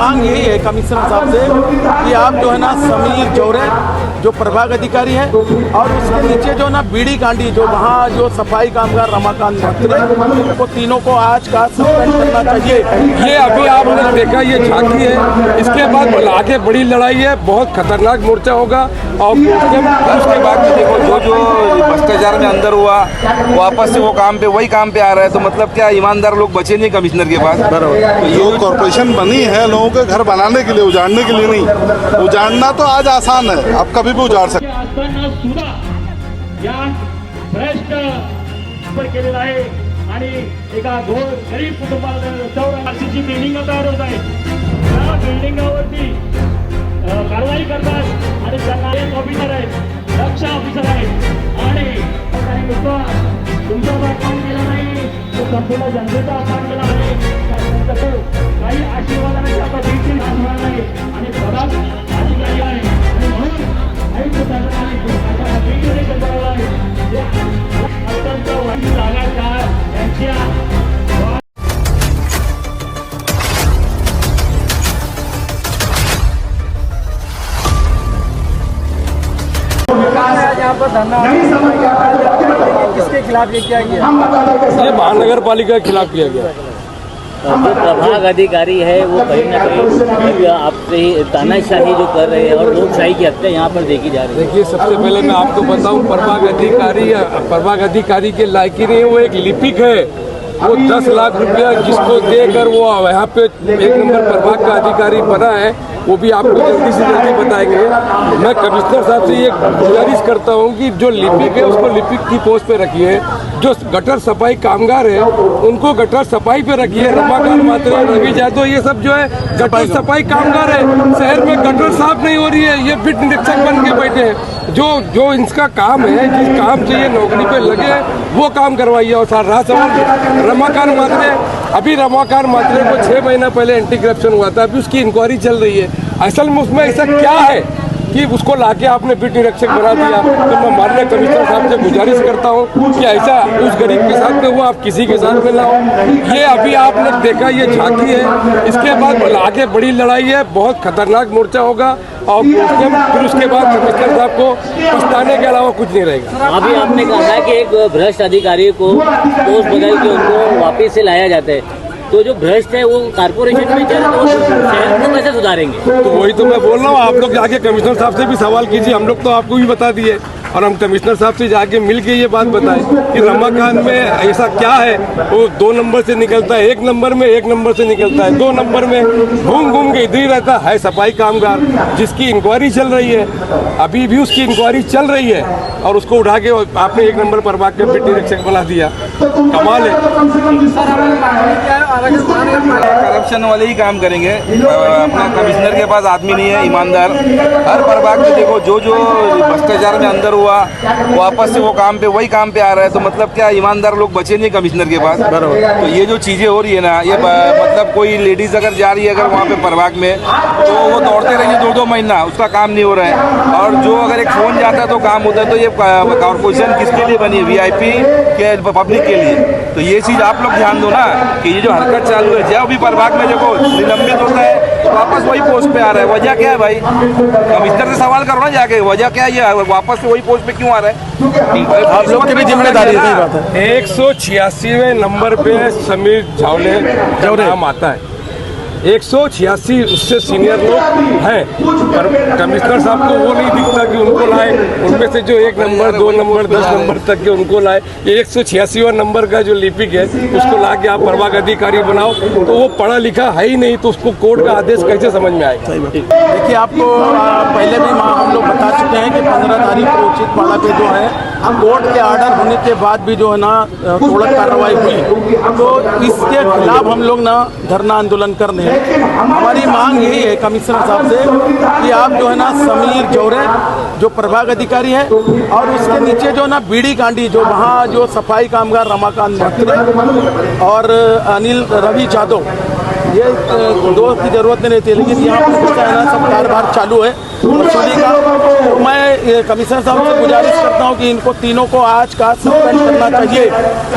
मांग यही है कमिश्नर साहब से कि आप जो है ना समीर चौरे जो प्रभाग अधिकारी है और उसके नीचे जो ना बीड़ी कांडी जो वहाँ जो सफाई कामगार रमाकांत म्हात्रे को तीनों को आज का सस्पेंड करना चाहिए। ये अभी आपने देखा ये झांकी है, इसके बाद आगे बड़ी लड़ाई है, बहुत खतरनाक मोर्चा होगा। और उसके बाद देखो जो भ्रष्टाचार में अंदर हुआ वापस से वो काम पे वही काम पे आ रहा है, तो मतलब क्या ईमानदार लोग बचे नहीं कमिश्नर के पास। तो जो कॉर्पोरेशन बनी है लोगों के घर बनाने के लिए, उजाड़ने के लिए नहीं। उजाड़ना तो आज आसान है, आप कभी भी उजाड़ सकते आणि एका गरीब कुटुंबाला आरसीसी बिल्डिंग तयार होत आहे, त्या बिल्डिंगावरती कारवाई करतात आणि त्यांना एक ऑफिसर आहेत, दक्ष ऑफिसर आहेत आणि काही लोक तुमचा अपमान केला नाही, तो संपूर्ण जनतेचा अपमान केला आहे, काही आशीर्वादाने आता देखील होणार नाही आणि प्रधान अधिकारी आहे आणि म्हणून आयुक्त साहेबांनी बनवला आहे अत्यंत वाईट जागा यहाँ पर धरना किसके खिलाफ ये किया गया? ये महानगर पालिका के खिलाफ किया गया। जो प्रभाग अधिकारी है वो कहीं ना कहीं आपसे तानाशाही जो कर रहे हैं और लोकशाही की हत्या यहाँ पर देखी जा रही है। देखिए, सबसे पहले मैं आपको बताऊं, प्रभाग अधिकारी के लायकी नहीं, वो एक लिपिक है। वो 10 लाख रुपया जिसको देकर वो यहाँ पे 1 नंबर प्रभाग का अधिकारी बना है, वो भी आपको जल्दी से जल्दी बताएंगे। मैं कमिश्नर साहब से ये गुजारिश करता हूँ कि जो लिपिक है उसको लिपिक की पोस्ट पे रखिए, जो गटर सफाई कामगार है उनको गटर सफाई पे रखिए। रमाकांत म्हात्रे, रवि यादव, ये सब जो है गटर सफाई कामगार है। शहर में गटर साफ नहीं हो रही है, ये फिट निरीक्षक बन के बैठे हैं। जो इनका काम है, जिस काम से ये नौकरी पे लगे वो काम करवाइए। और रहा सवाल रमाकांत म्हात्रे, अभी रमाकांत म्हात्रे को 6 महीना पहले एंटी करप्शन हुआ था, अभी उसकी इंक्वायरी चल रही है। असल में उसमें ऐसा क्या है कि उसको लाके आपने फिट निरीक्षक बना दिया? तो मैं माननीय कमिश्नर साहब से गुजारिश करता हूँ कि ऐसा उस गरीब के साथ में हुआ, आप किसी के साथ में ना हो। ये अभी आपने देखा ये झांकी है, इसके बाद आगे बड़ी लड़ाई है, बहुत खतरनाक मोर्चा होगा। और फिर उसके बाद कमिश्नर साहब को पछताने के अलावा कुछ नहीं रहेगा। अभी आपने कहा है कि एक भ्रष्ट अधिकारी को पोस्ट बदल के उनको वापिस से लाया जाता है, तो जो भ्रष्ट है वो कारपोरेशन में चले तो शहर को कैसे सुधारेंगे? तो वही तो मैं बोल रहा हूँ, आप लोग जाके कमिश्नर साहब से भी सवाल कीजिए। हम लोग तो आपको भी बता दिए और हम कमिश्नर साहब से जाके मिल के ये बात बताएं कि रमाकांत में ऐसा क्या है। वो 2 नंबर से निकलता है 1 नंबर में, 1 नंबर से निकलता है 2 नंबर में, घूम के इधर ही रहता है। सफाई कामगार जिसकी इंक्वायरी चल रही है, अभी भी उसकी इंक्वायरी चल रही है और उसको उठा के आपने 1 नंबर प्रभाग के फिट निरीक्षक बना दिया। कमाल है। करप्शन वाले ही काम करेंगे। अपना कमिश्नर के पास आदमी नहीं है ईमानदार। हर प्रभाग में देखो जो भ्रष्टाचार में अंदर हुआ वापस से वो काम पे वही काम पे आ रहा है, तो मतलब क्या ईमानदार लोग बचे नहीं कमिश्नर के पास। तो ये जो चीज़ें हो रही है ना, ये मतलब कोई लेडीज़ अगर जा रही है अगर वहाँ पे प्रभाग में, तो वो दौड़ते रहेंगे 2-2 महीना, उसका काम नहीं हो रहा है। और जो अगर एक फ़ोन जाता है तो काम होता है। तो ये कॉर्पोरेशन किसके लिए बनी है? VIP के पब्लिक के लिए। तो ये चीज़ आप लोग ध्यान दो ना कि ये जो हरकत चालू है, जब भी प्रभाग में देखो निलंबित होता है तो वापस वही पोस्ट पे आ रहा है। वजह क्या है भाई? कमिश्नर से सवाल करो ना जाके, वजह क्या है? वापस से वही पोस्ट पे क्यों आ रहा है? आप लोग की भी जिम्मेदारी है। 186वें नंबर पे समीर चौरे नाम आता है। 186 उससे सीनियर लोग हैं, पर कमिश्नर साहब को वो नहीं दिखता कि उनको लाए। उनमें से जो 1 नंबर, 2 नंबर, 10 नंबर तक के उनको लाए। ये 186वां नंबर का जो लिपिक है उसको ला के आप प्रभाग अधिकारी बनाओ, तो वो पढ़ा लिखा है ही नहीं, तो उसको कोर्ट का आदेश कैसे समझ में आएगा? देखिए, आपको पहले भी हम लोग बता चुके हैं कि 15 तारीख को उचित वाला पे जो है कोर्ट के ऑर्डर होने के बाद भी जो है ना थोड़ा कार्रवाई हुई, तो इसके खिलाफ हम लोग ना धरना आंदोलन कर रहे हैं। हमारी मांग यही है कमिश्नर साहब से कि आप जो है ना समीर चौरे जो प्रभाग अधिकारी है और उसके नीचे जो ना बीड़ी कांडी जो वहाँ जो सफाई कामगार रमाकांत म्हात्रे और रवि यादव, ये 2 की जरूरत नहीं रहती है, लेकिन यहाँ पर है ना सब कारभार चालू है। वसूली का। तो मैं कमिश्नर साहब से गुजारिश करता हूँ कि इनको तीनों को आज का सस्पेंड करना चाहिए।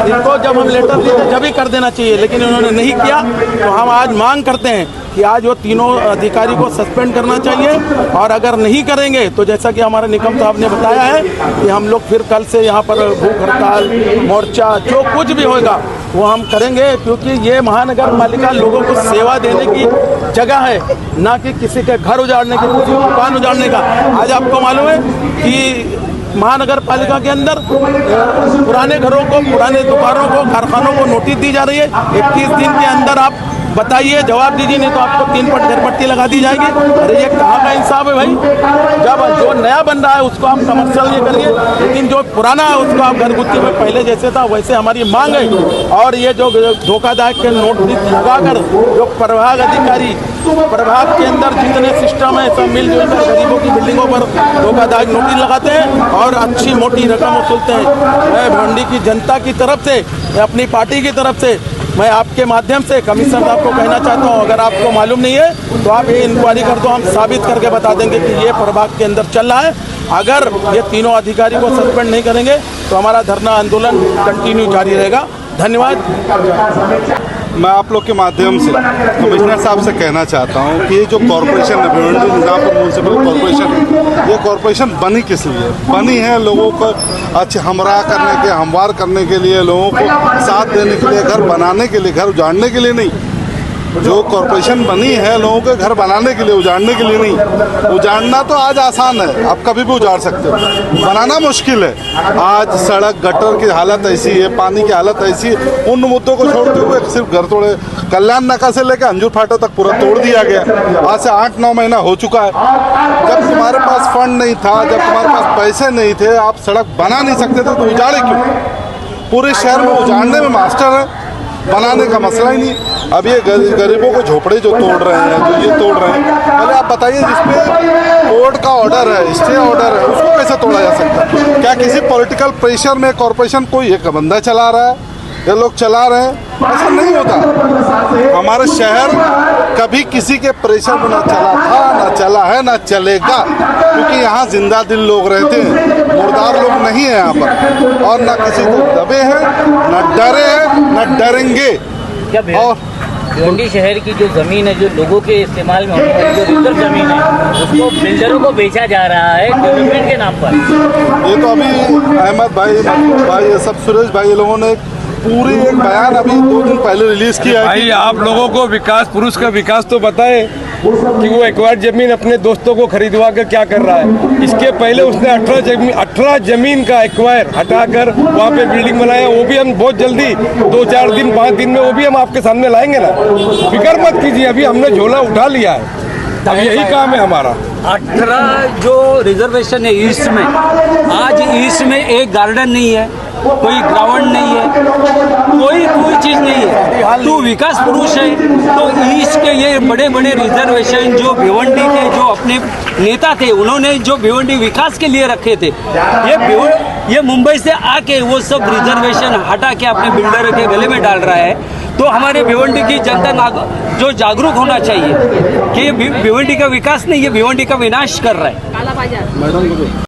इनको जब हम लेटर दिए थे जब ही कर देना चाहिए, लेकिन उन्होंने नहीं किया। तो हम आज मांग करते हैं कि आज वो तीनों अधिकारी को सस्पेंड करना चाहिए, और अगर नहीं करेंगे तो जैसा कि हमारे निकम साहब ने बताया है कि हम लोग फिर कल से यहाँ पर भूख हड़ताल, मोर्चा, जो कुछ भी होगा वो हम करेंगे, क्योंकि ये महानगर पालिका लोगों को सेवा देने की जगह है, ना कि किसी के घर उजाड़ने की, किसी की दुकान उजाड़ने का। आज आपको मालूम है कि महानगर पालिका के अंदर पुराने घरों को, पुराने दुकानों को, कारखानों को नोटिस दी जा रही है। 21 दिन के अंदर आप बताइए, जवाब दीजिए, नहीं तो आपको 3 पट घरपट्टी लगा दी जाएगी। अरे ये कहाँ का इंसाफ है भाई? जब जो नया बन रहा है उसको आप कमर्शियल ये करिए, लेकिन जो पुराना है उसको आप घरगुत्ती में पहले जैसे था वैसे हमारी मांग है। और ये जो धोखाधड़ी के नोटिस लगाकर जो प्रभाग अधिकारी, प्रभाग के अंदर जितने सिस्टम है सब मिलजुल कर गरीबों की बिल्डिंगों पर धोखाधड़ी नोटिस लगाते हैं और अच्छी मोटी रकम वसूलते हैं। मैं भिवंडी की जनता की तरफ से, अपनी पार्टी की तरफ से, मैं आपके माध्यम से कमिश्नर साहब को कहना चाहता हूं, अगर आपको मालूम नहीं है तो आप ये इंक्वायरी कर दो, हम साबित करके बता देंगे कि ये प्रभाग के अंदर चल रहा है। अगर ये तीनों अधिकारी को सस्पेंड नहीं करेंगे तो हमारा धरना आंदोलन कंटिन्यू जारी रहेगा। धन्यवाद। मैं आप लोग के माध्यम से कमिश्नर साहब से कहना चाहता हूं कि ये जो कॉरपोरेशन है, भिवंडी निजामपुर म्यूनसिपल कॉरपोरेशन, ये कॉरपोरेशन बनी किस लिए? बनी है लोगों को अच्छे हमराह करने के, हमवार करने के लिए, लोगों को साथ देने के लिए, घर बनाने के लिए, घर उजाड़ने के लिए नहीं। जो कॉरपोरेशन बनी है लोगों के घर बनाने के लिए, उजाड़ने के लिए नहीं। उजाड़ना तो आज आसान है, आप कभी भी उजाड़ सकते हो, बनाना मुश्किल है। आज सड़क गटर की हालत ऐसी है, पानी की हालत ऐसी है, उन मुद्दों को छोड़ते हुए सिर्फ घर तोड़े, कल्याण नाका से लेकर अंजूर फाटा तक पूरा तोड़ दिया गया। आज से 8-9 महीना हो चुका है। जब तुम्हारे पास फंड नहीं था, जब तुम्हारे पास पैसे नहीं थे, आप सड़क बना नहीं सकते थे, तो उजाड़े क्यों? पूरे शहर में उजाड़ने में मास्टर है, बनाने का मसला ही नहीं। अब ये गरीबों को झोपड़े जो तोड़ रहे हैं, जो ये तोड़ रहे हैं, पहले आप बताइए, जिसपे कोर्ट का ऑर्डर है, स्टे ऑर्डर है, उसको कैसे तोड़ा जा सकता है? क्या किसी पॉलिटिकल प्रेशर में कॉर्पोरेशन कोई एक बंदा चला रहा है, ये लोग चला रहे हैं? ऐसा नहीं होता। हमारा शहर कभी किसी के प्रेशर में ना चला था, ना चला है, ना चलेगा, क्योंकि यहाँ जिंदा दिल लोग रहते हैं, मुर्दार लोग नहीं है यहाँ पर, और ना किसी को दबे हैं, ना डरे हैं, ना डरेंगे। और भिवंडी शहर की जो जमीन है, जो लोगों के इस्तेमाल में होने वाली जो रिजर्व जमीन है, उसको बिल्डरों को बेचा जा रहा है डेवलपमेंट के नाम पर। ये तो अभी अहमद भाई, महबूब भाई, ये सब सुरेश भाई, ये लोगों ने पूरी एक बयान अभी 2 दिन पहले रिलीज किया है। भाई आप लोगों को विकास पुरुष का विकास तो बताए कि वो एक्वायर्ड जमीन अपने दोस्तों को खरीदवा कर क्या कर रहा है। इसके पहले उसने 18 जमीन का एक्वायर हटाकर वहाँ पे बिल्डिंग बनाया। वो भी हम बहुत जल्दी 2-4 दिन 5 दिन में वो भी हम आपके सामने लाएंगे ना, फिक्र मत कीजिए। अभी हमने झोला उठा लिया है, अब यही काम है हमारा। 18 जो रिजर्वेशन है ईस्ट में, आज ईस्ट में एक गार्डन नहीं है, कोई ग्राउंड नहीं है, कोई चीज़ नहीं है। तो विकास पुरुष है, तो ईस्ट के ये बड़े बड़े रिजर्वेशन जो भिवंडी के जो अपने नेता थे, उन्होंने जो भिवंडी विकास के लिए रखे थे, ये मुंबई से आके वो सब रिजर्वेशन हटा के अपने बिल्डर के गले में डाल रहा है। तो हमारे भिवंडी की जनता जो जागरूक होना चाहिए कि ये भिवंडी का विकास नहीं, ये भिवंडी का विनाश कर रहा है।